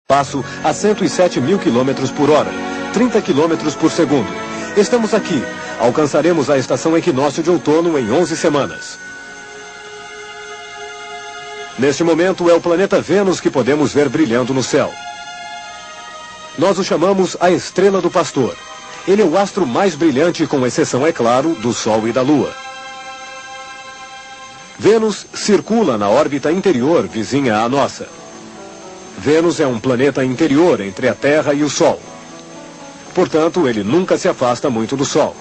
Passo a 107 mil quilômetros por hora, 30 quilômetros por segundo. Estamos aqui. Alcançaremos a estação equinócio de outono em 11 semanas. Neste momento é o planeta Vênus que podemos ver brilhando no céu. Nós o chamamos a Estrela do Pastor. Ele é o astro mais brilhante, com exceção, é claro, do Sol e da Lua. Vênus circula na órbita interior vizinha à nossa. Vênus é um planeta interior entre a Terra e o Sol. Portanto, ele nunca se afasta muito do Sol.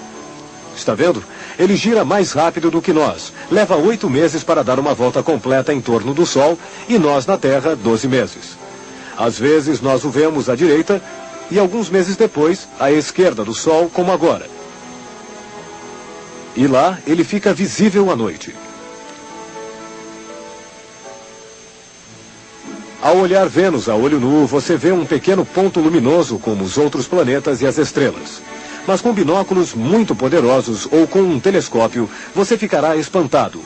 Está vendo? Ele gira mais rápido do que nós. Leva 8 meses para dar uma volta completa em torno do Sol e nós na Terra 12 meses. Às vezes nós o vemos à direita e alguns meses depois à esquerda do Sol, como agora. E lá ele fica visível à noite. Ao olhar Vênus a olho nu, você vê um pequeno ponto luminoso como os outros planetas e as estrelas. Mas com binóculos muito poderosos ou com um telescópio, você ficará espantado.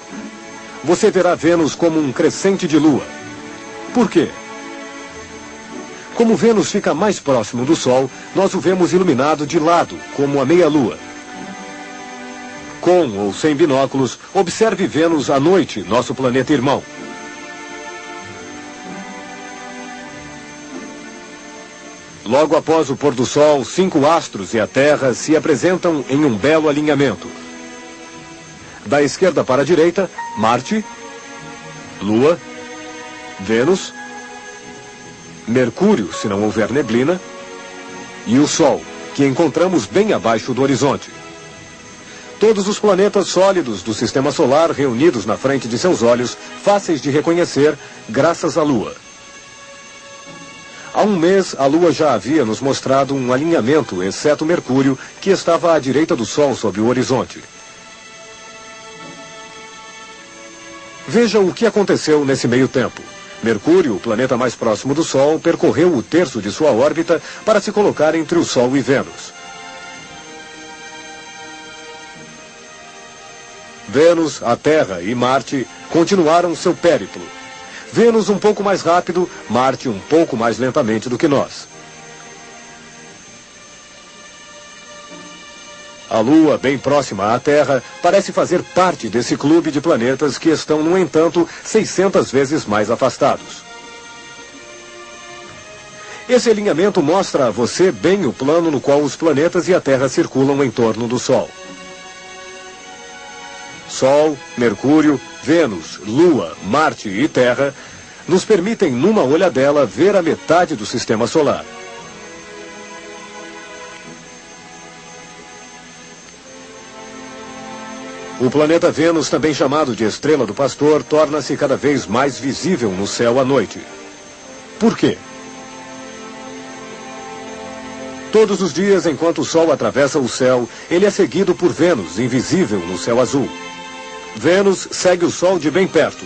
Você verá Vênus como um crescente de lua. Por quê? Como Vênus fica mais próximo do Sol, nós o vemos iluminado de lado, como a meia-lua. Com ou sem binóculos, observe Vênus à noite, nosso planeta irmão. Logo após o pôr do Sol, 5 astros e a Terra se apresentam em um belo alinhamento. Da esquerda para a direita, Marte, Lua, Vênus, Mercúrio, se não houver neblina, e o Sol, que encontramos bem abaixo do horizonte. Todos os planetas sólidos do Sistema Solar reunidos na frente de seus olhos, fáceis de reconhecer, graças à Lua. Há um mês, a Lua já havia nos mostrado um alinhamento, exceto Mercúrio, que estava à direita do Sol sob o horizonte. Veja o que aconteceu nesse meio tempo. Mercúrio, o planeta mais próximo do Sol, percorreu o terço de sua órbita para se colocar entre o Sol e Vênus. Vênus, a Terra e Marte continuaram seu périplo. Vênus um pouco mais rápido, Marte um pouco mais lentamente do que nós. A Lua, bem próxima à Terra, parece fazer parte desse clube de planetas que estão, no entanto, 600 vezes mais afastados. Esse alinhamento mostra a você bem o plano no qual os planetas e a Terra circulam em torno do Sol. Sol, Mercúrio, Vênus, Lua, Marte e Terra nos permitem, numa olhadela, ver a metade do Sistema Solar. O planeta Vênus, também chamado de Estrela do Pastor, torna-se cada vez mais visível no céu à noite. Por quê? Todos os dias, enquanto o Sol atravessa o céu, ele é seguido por Vênus, invisível no céu azul. Vênus segue o Sol de bem perto.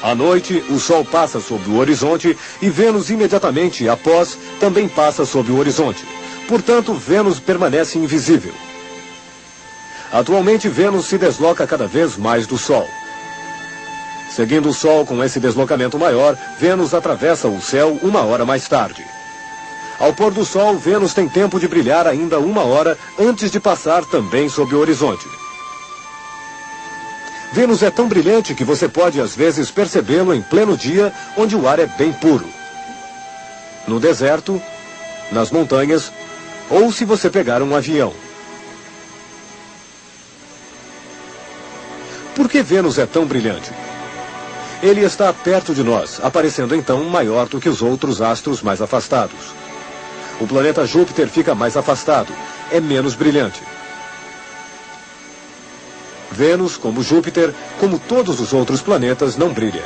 À noite, o Sol passa sobre o horizonte e Vênus, imediatamente após, também passa sobre o horizonte. Portanto, Vênus permanece invisível. Atualmente, Vênus se desloca cada vez mais do Sol. Seguindo o Sol com esse deslocamento maior, Vênus atravessa o céu 1 hora mais tarde. Ao pôr do Sol, Vênus tem tempo de brilhar ainda 1 hora antes de passar também sob o horizonte. Vênus é tão brilhante que você pode às vezes percebê-lo em pleno dia, onde o ar é bem puro. No deserto, nas montanhas, ou se você pegar um avião. Por que Vênus é tão brilhante? Ele está perto de nós, aparecendo então maior do que os outros astros mais afastados. O planeta Júpiter fica mais afastado, é menos brilhante. Vênus, como Júpiter, como todos os outros planetas, não brilha.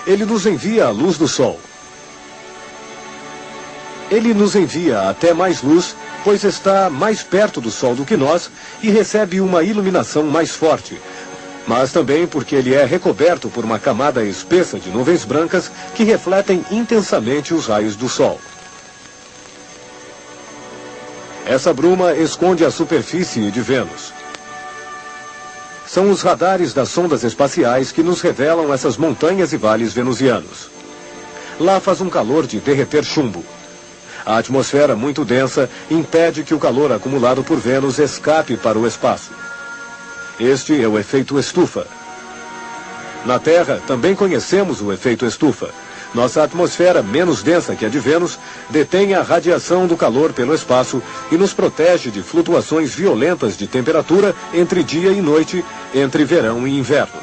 Ele nos envia a luz do Sol. Ele nos envia até mais luz, pois está mais perto do Sol do que nós e recebe uma iluminação mais forte, mas também porque ele é recoberto por uma camada espessa de nuvens brancas que refletem intensamente os raios do Sol. Essa bruma esconde a superfície de Vênus. São os radares das sondas espaciais que nos revelam essas montanhas e vales venusianos. lá faz um calor de derreter chumbo. A atmosfera muito densa impede que o calor acumulado por Vênus escape para o espaço. Este é o efeito estufa. Na Terra, também conhecemos o efeito estufa. Nossa atmosfera, menos densa que a de Vênus, detém a radiação do calor pelo espaço e nos protege de flutuações violentas de temperatura entre dia e noite, entre verão e inverno.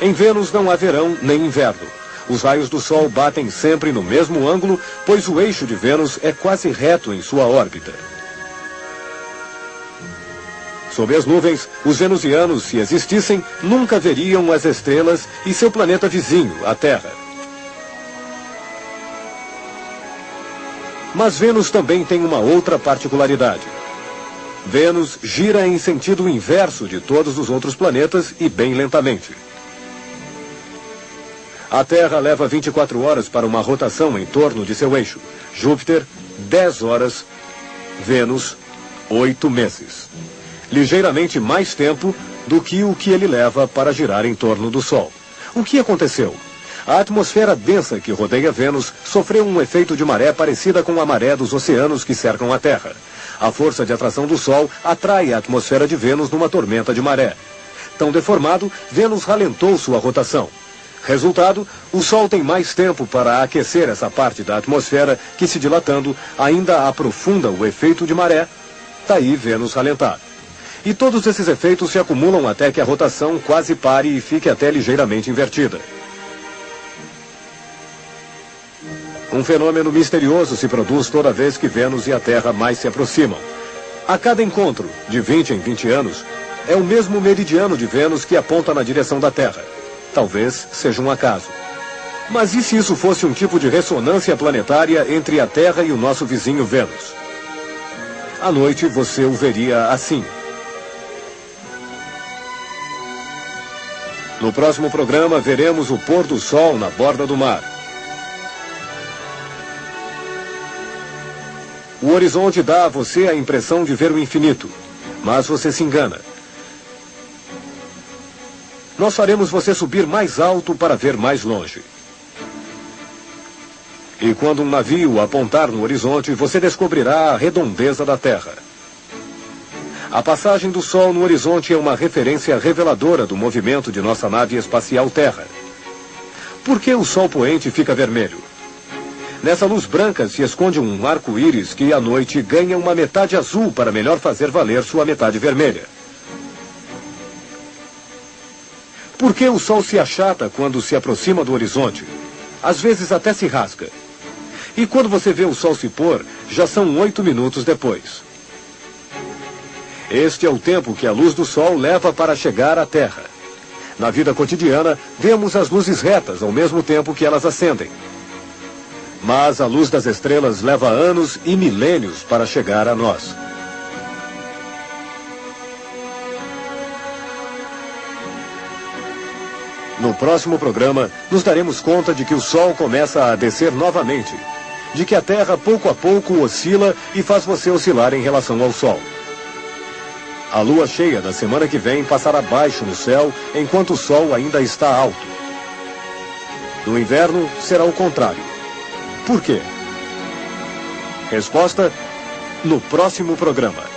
Em Vênus não há verão nem inverno. Os raios do Sol batem sempre no mesmo ângulo, pois o eixo de Vênus é quase reto em sua órbita. Sob as nuvens, os venusianos, se existissem, nunca veriam as estrelas e seu planeta vizinho, a Terra. Mas Vênus também tem uma outra particularidade. Vênus gira em sentido inverso de todos os outros planetas e bem lentamente. A Terra leva 24 horas para uma rotação em torno de seu eixo. Júpiter, 10 horas. Vênus, 8 meses. Ligeiramente mais tempo do que o que ele leva para girar em torno do Sol. O que aconteceu? A atmosfera densa que rodeia Vênus sofreu um efeito de maré parecida com a maré dos oceanos que cercam a Terra. A força de atração do Sol atrai a atmosfera de Vênus numa tormenta de maré. Tão deformado, Vênus ralentou sua rotação. Resultado, o Sol tem mais tempo para aquecer essa parte da atmosfera que, se dilatando, ainda aprofunda o efeito de maré. Daí Vênus ralentar. E todos esses efeitos se acumulam até que a rotação quase pare e fique até ligeiramente invertida. Um fenômeno misterioso se produz toda vez que Vênus e a Terra mais se aproximam. A cada encontro, de 20 em 20 anos, é o mesmo meridiano de Vênus que aponta na direção da Terra. Talvez seja um acaso. Mas e se isso fosse um tipo de ressonância planetária entre a Terra e o nosso vizinho Vênus? À noite você o veria assim. No próximo programa veremos o pôr do Sol na borda do mar. O horizonte dá a você a impressão de ver o infinito, mas você se engana. Nós faremos você subir mais alto para ver mais longe. E quando um navio apontar no horizonte, você descobrirá a redondeza da Terra. A passagem do Sol no horizonte é uma referência reveladora do movimento de nossa nave espacial Terra. Por que o Sol poente fica vermelho? Nessa luz branca se esconde um arco-íris que à noite ganha uma metade azul para melhor fazer valer sua metade vermelha. Por que o Sol se achata quando se aproxima do horizonte? Às vezes até se rasga. E quando você vê o Sol se pôr, já são 8 minutos depois. Este é o tempo que a luz do Sol leva para chegar à Terra. Na vida cotidiana, vemos as luzes retas ao mesmo tempo que elas acendem. Mas a luz das estrelas leva anos e milênios para chegar a nós. No próximo programa, nos daremos conta de que o Sol começa a descer novamente, de que a Terra pouco a pouco oscila e faz você oscilar em relação ao Sol. A lua cheia da semana que vem passará baixo no céu, enquanto o Sol ainda está alto. No inverno, será o contrário. Por quê? Resposta no próximo programa.